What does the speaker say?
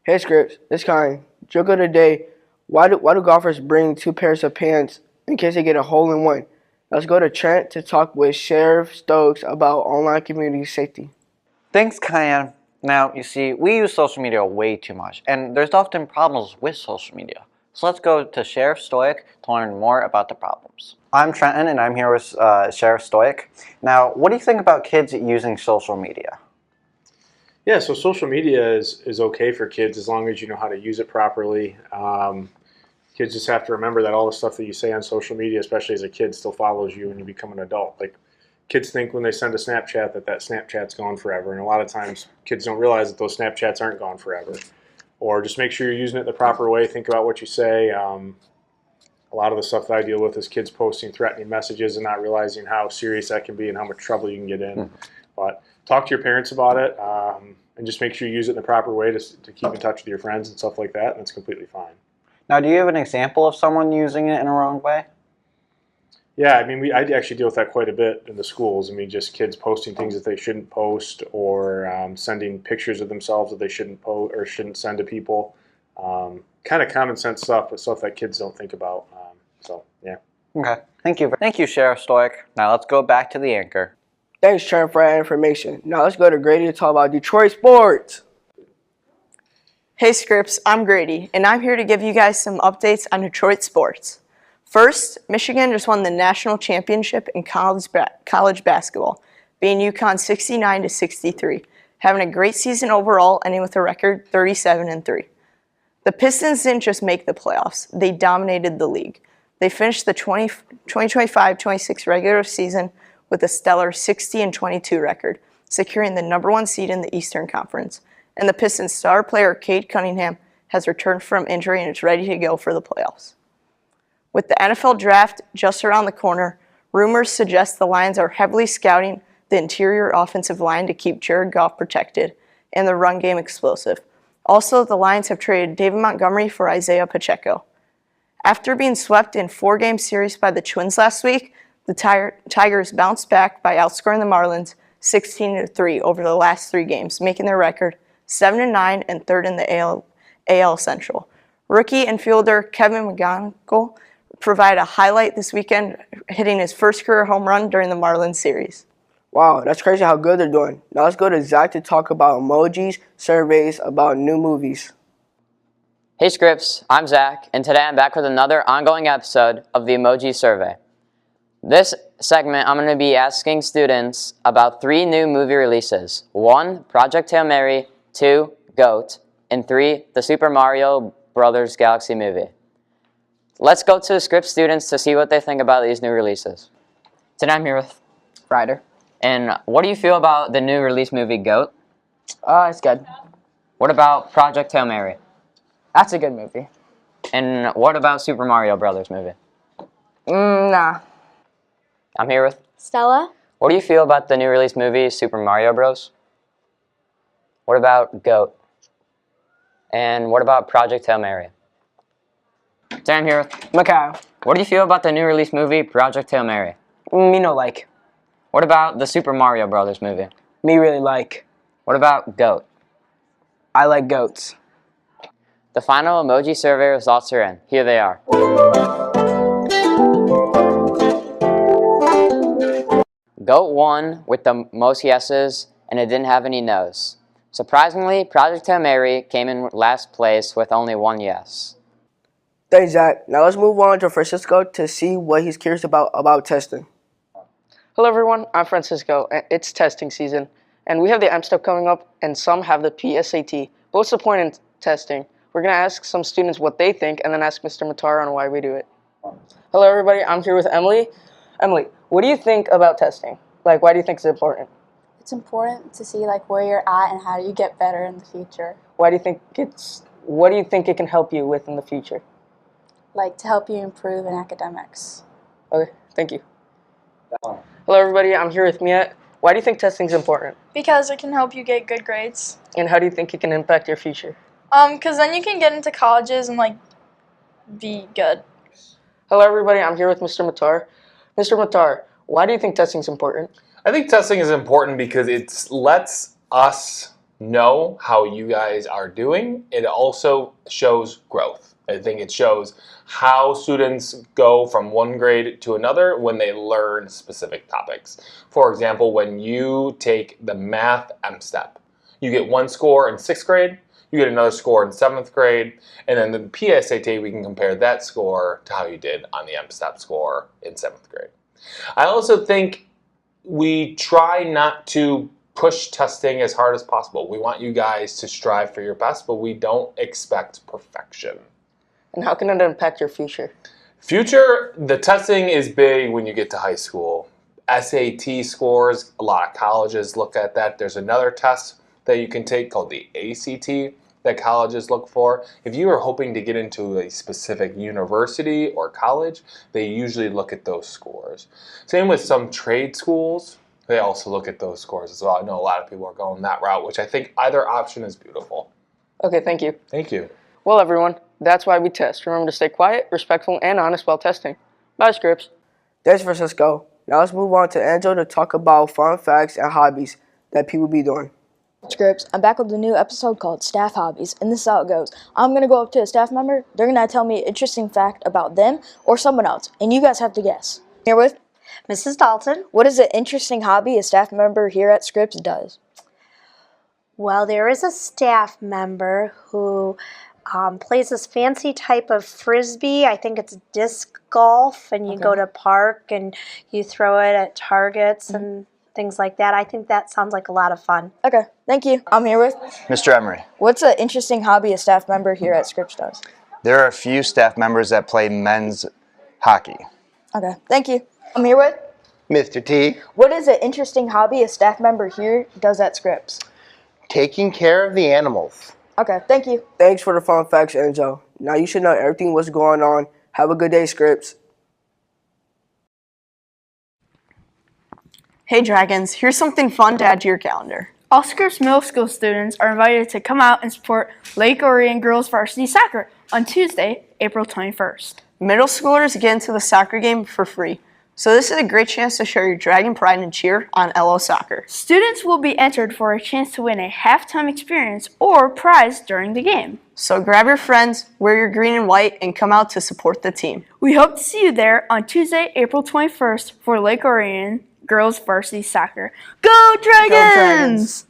Hey Scripps, it's Kyle. Joke of the day. Why do golfers bring two pairs of pants in case they get a hole in one? Let's go to Trent to talk with Sheriff Stokes about online community safety. Thanks, Kyan. Now, you see, we use social media way too much, and there's often problems with social media. So let's go to Sheriff Stoic to learn more about the problems. I'm Trenton, and I'm here with Sheriff Stoic. Now, what do you think about kids using social media? Yeah, so social media is okay for kids as long as you know how to use it properly. Kids just have to remember that all the stuff that you say on social media, especially as a kid, still follows you when you become an adult. Like, kids think when they send a Snapchat that Snapchat's gone forever, and a lot of times kids don't realize that those Snapchats aren't gone forever. Or just make sure you're using it the proper way. Think about what you say. A lot of the stuff that I deal with is kids posting threatening messages and not realizing how serious that can be and how much trouble you can get in. But talk to your parents about it, and just make sure you use it in the proper way to keep in touch with your friends and stuff like that, and it's completely fine. Now, do you have an example of someone using it in a wrong way? Yeah, I mean, I actually deal with that quite a bit in the schools. I mean, just kids posting things that they shouldn't post, or sending pictures of themselves that they shouldn't post or shouldn't send to people. Kind of common sense stuff, but stuff that kids don't think about. So, yeah. Okay, thank you. Thank you, Sheriff Stoic. Now let's go back to the anchor. Thanks, Trent, for that information. Now let's go to Grady to talk about Detroit sports. Hey Scripps, I'm Grady, and I'm here to give you guys some updates on Detroit sports. First, Michigan just won the national championship in college basketball, beating UConn 69-63, having a great season overall, ending with a record 37-3. The Pistons didn't just make the playoffs, they dominated the league. They finished the 2025-26 regular season with a stellar 60-22 record, securing the #1 seed in the Eastern Conference. And the Pistons' star player, Cade Cunningham, has returned from injury and is ready to go for the playoffs. With the NFL draft just around the corner, rumors suggest the Lions are heavily scouting the interior offensive line to keep Jared Goff protected and the run game explosive. Also, the Lions have traded David Montgomery for Isaiah Pacheco. After being swept in 4-game series by the Twins last week, the Tigers bounced back by outscoring the Marlins 16-3 over the last 3 games, making their record 7-9 and third in the AL Central. Rookie infielder Kevin McGonigal provided a highlight this weekend, hitting his first career home run during the Marlins series. Wow, that's crazy how good they're doing. Now let's go to Zach to talk about emojis, surveys about new movies. Hey Scripps, I'm Zach, and today I'm back with another ongoing episode of the Emoji Survey. This segment, I'm going to be asking students about 3 new movie releases. 1, Project Hail Mary, 2, GOAT, and 3, the Super Mario Bros. Galaxy movie. Let's go to Scripps students to see what they think about these new releases. Today I'm here with Ryder. And what do you feel about the new release movie GOAT? It's good. What about Project Hail Mary? That's a good movie. And what about Super Mario Bros. Movie? Nah. I'm here with Stella. What do you feel about the new release movie Super Mario Bros? What about GOAT? And what about Project Hail Mary? Today I'm here with Macau. What do you feel about the new release movie Project Hail Mary? Me no like. What about the Super Mario Bros. Movie? Me really like. What about GOAT? I like goats. The final emoji survey results are in. Here they are. GOAT won with the most yeses, and it didn't have any no's. Surprisingly, Project Hail Mary came in last place with only 1 yes. Thanks, Zach. Now let's move on to Francisco to see what he's curious about testing. Hello everyone, I'm Francisco, and it's testing season. And we have the M-Step coming up, and some have the PSAT. But what's the point in testing? We're going to ask some students what they think, and then ask Mr. Matar on why we do it. Hello everybody, I'm here with Emily. Emily, what do you think about testing? Like, why do you think it's important? It's important to see like where you're at and how you get better in the future. What do you think it can help you with in the future? Like to help you improve in academics. Okay, thank you. Hello everybody, I'm here with Mia. Why do you think testing is important? Because it can help you get good grades. And how do you think it can impact your future? Because then you can get into colleges and like be good. Hello everybody, I'm here with Mr. Matar. Mr. Matar, why do you think testing is important? I think testing is important because it lets us know how you guys are doing. It also shows growth. I think it shows how students go from one grade to another when they learn specific topics. For example, when you take the math M-Step, you get one score in 6th grade, you get another score in 7th grade, and then the PSAT, we can compare that score to how you did on the M-Step score in 7th grade. I also think we try not to push testing as hard as possible. We want you guys to strive for your best, but we don't expect perfection. And how can it impact your future? Future, the testing is big when you get to high school. SAT scores, a lot of colleges look at that. There's another test that you can take called the ACT that colleges look for. If you are hoping to get into a specific university or college, they usually look at those scores. Same with some trade schools. They also look at those scores as well. I know a lot of people are going that route, which I think either option is beautiful. Okay, thank you. Thank you. Well, everyone, that's why we test. Remember to stay quiet, respectful, and honest while testing. Bye, Scripps. Thanks for Cisco. Now let's move on to Angel to talk about fun facts and hobbies that people be doing. Scripps, I'm back with a new episode called Staff Hobbies, and this is how it goes. I'm going to go up to a staff member, they're going to tell me an interesting fact about them or someone else, and you guys have to guess. Here with Mrs. Dalton. What is an interesting hobby a staff member here at Scripps does? Well, there is a staff member who plays this fancy type of frisbee. I think it's disc golf, and you go to park and you throw it at targets and things like that. I think that sounds like a lot of fun. Okay, thank you. I'm here with Mr. Emery. What's an interesting hobby a staff member here at Scripps does? There are a few staff members that play men's hockey. Okay, thank you. I'm here with Mr. T. What is an interesting hobby a staff member here does at Scripps? Taking care of the animals. Okay, thank you. Thanks for the fun facts, Angel. Now you should know everything what's going on. Have a good day, Scripps. Hey, Dragons, here's something fun to add to your calendar. All Scripps Middle School students are invited to come out and support Lake Orion Girls Varsity Soccer on Tuesday, April 21st. Middle schoolers get into the soccer game for free, so this is a great chance to show your Dragon pride and cheer on LO Soccer. Students will be entered for a chance to win a halftime experience or prize during the game. So grab your friends, wear your green and white, and come out to support the team. We hope to see you there on Tuesday, April 21st for Lake Orion Girls Varsity Soccer. Go Dragons! Go Dragons!